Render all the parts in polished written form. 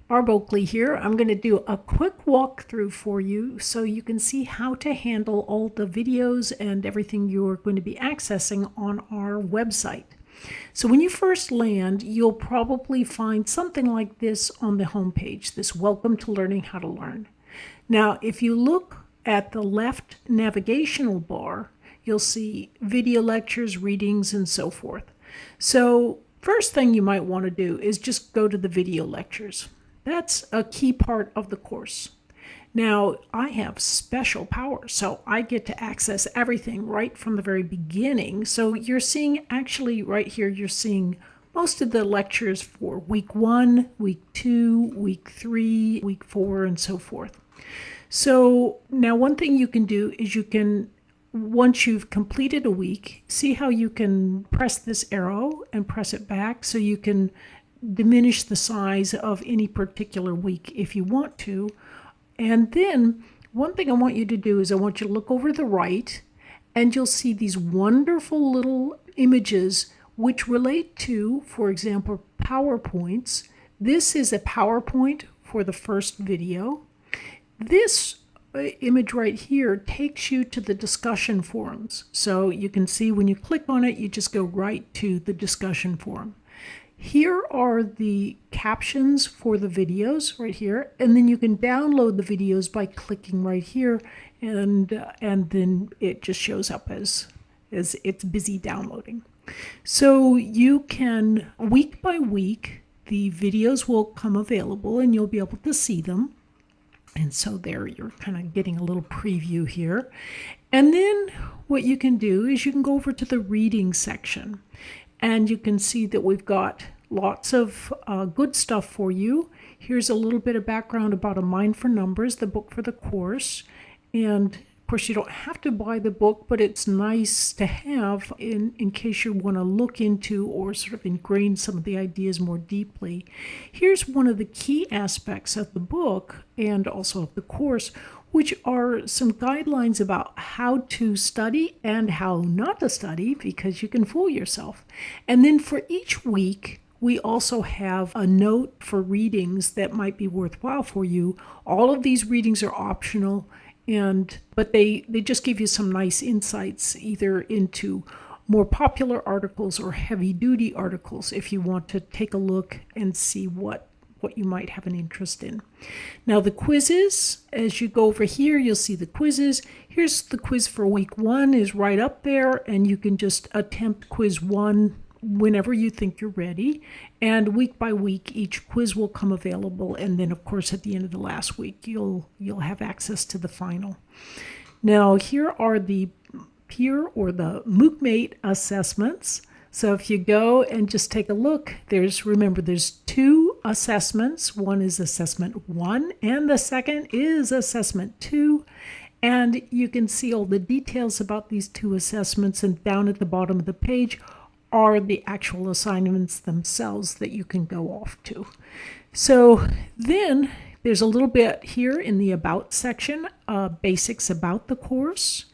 Barb Oakley here. I'm going to do a quick walkthrough for you so you can see how to handle all the videos and everything you're going to be accessing on our website. So when you first land, you'll probably find something like this on the homepage, this Welcome to Learning How to Learn. Now, if you look at the left navigational bar, you'll see video lectures, readings, and so forth. So first thing you might want to do is just go to the video lectures. That's a key part of the course. Now, I have special powers, so I get to access everything right from the very beginning. So you're seeing, actually right here, you're seeing most of the lectures for week 1, week 2, week 3, week 4, and so forth. So now one thing you can do is you can, once you've completed a week, see how you can press this arrow and press it back so you can diminish the size of any particular week if you want to. And then one thing I want you to do is I want you to look over to the right, and you'll see these wonderful little images which relate to, for example, PowerPoints. This is a PowerPoint for the first video. This image right here takes you to the discussion forums. So you can see when you click on it, you just go right to the discussion forum. Here are the captions for the videos right here, and then you can download the videos by clicking right here, and then it just shows up as it's busy downloading. So you can, week by week, the videos will come available and you'll be able to see them. And so there you're kind of getting a little preview here. And then what you can do is you can go over to the reading section, and you can see that we've got lots of good stuff for you. Here's a little bit of background about A Mind for Numbers, the book for the course. And of course, you don't have to buy the book, but it's nice to have in case you want to look into or sort of ingrain some of the ideas more deeply. Here's one of the key aspects of the book and also of the course, which are some guidelines about how to study and how not to study, because you can fool yourself. And then for each week, we also have a note for readings that might be worthwhile for you. All of these readings are optional, but they just give you some nice insights either into more popular articles or heavy-duty articles if you want to take a look and see what you might have an interest in. Now the quizzes, as you go over here, you'll see the quizzes. Here's the quiz for week 1 is right up there, and you can just attempt quiz 1 whenever you think you're ready. And week by week, each quiz will come available. And then of course, at the end of the last week, you'll have access to the final. Now here are the peer or the MOOCmate assessments. So if you go and just take a look, remember there's 2 assessments. One is assessment 1 and the second is assessment 2. And you can see all the details about these 2 assessments, and down at the bottom of the page are the actual assignments themselves that you can go off to. So then there's a little bit here in the About section, basics about the course.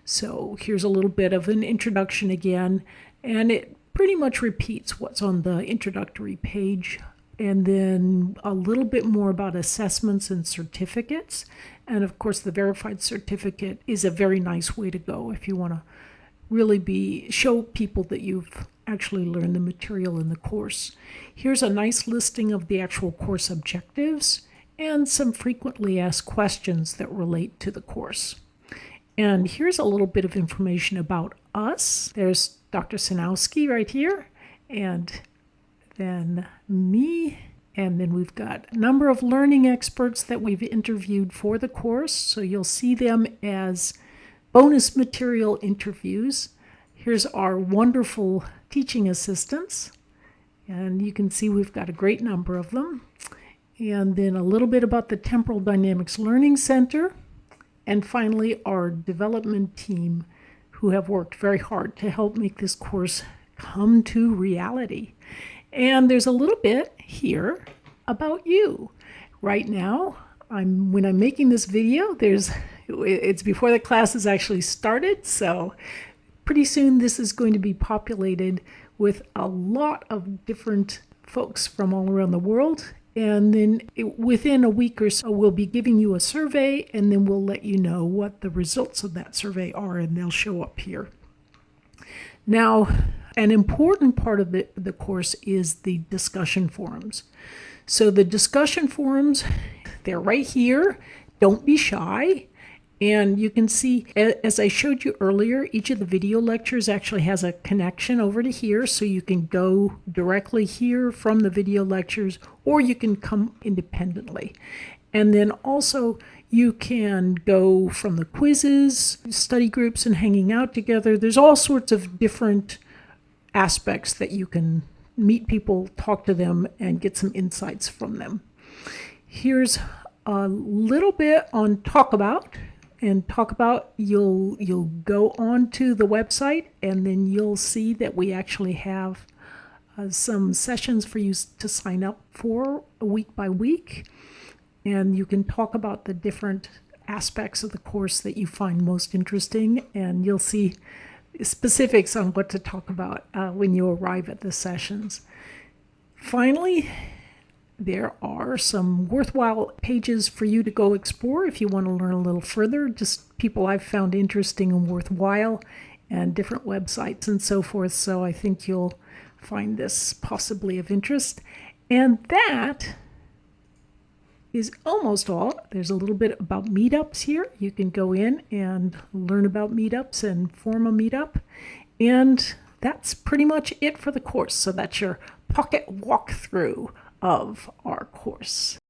So here's a little bit of an introduction again, and it pretty much repeats what's on the introductory page, and then a little bit more about assessments and certificates. And of course, the verified certificate is a very nice way to go if you want to really show people that you've actually learned the material in the course. Here's a nice listing of the actual course objectives and some frequently asked questions that relate to the course. And here's a little bit of information about us. There's Dr. Sanowski right here, and then me, and then we've got a number of learning experts that we've interviewed for the course, so you'll see them as bonus material interviews. Here's our wonderful teaching assistants, and you can see we've got a great number of them. And then a little bit about the Temporal Dynamics Learning Center. And finally, our development team, who have worked very hard to help make this course come to reality. And there's a little bit here about you. Right now, when I'm making this video, it's before the class has actually started, so pretty soon this is going to be populated with a lot of different folks from all around the world. And then within a week or so, we'll be giving you a survey, and then we'll let you know what the results of that survey are, and they'll show up here. Now, an important part of the course is the discussion forums. So the discussion forums, they're right here. Don't be shy. And you can see, as I showed you earlier, each of the video lectures actually has a connection over to here, so you can go directly here from the video lectures, or you can come independently. And then also you can go from the quizzes, study groups, and hanging out together. There's all sorts of different aspects that you can meet people, talk to them, and get some insights from them. Here's a little bit on Talk About. And Talk About, you'll go on to the website, and then you'll see that we actually have some sessions for you to sign up for week by week. And you can talk about the different aspects of the course that you find most interesting, and you'll see specifics on what to talk about when you arrive at the sessions. Finally, there are some worthwhile pages for you to go explore if you want to learn a little further, just people I've found interesting and worthwhile, and different websites and so forth. So I think you'll find this possibly of interest. And that is almost all. There's a little bit about meetups here. You can go in and learn about meetups and form a meetup. And that's pretty much it for the course. So that's your pocket walkthrough of our course.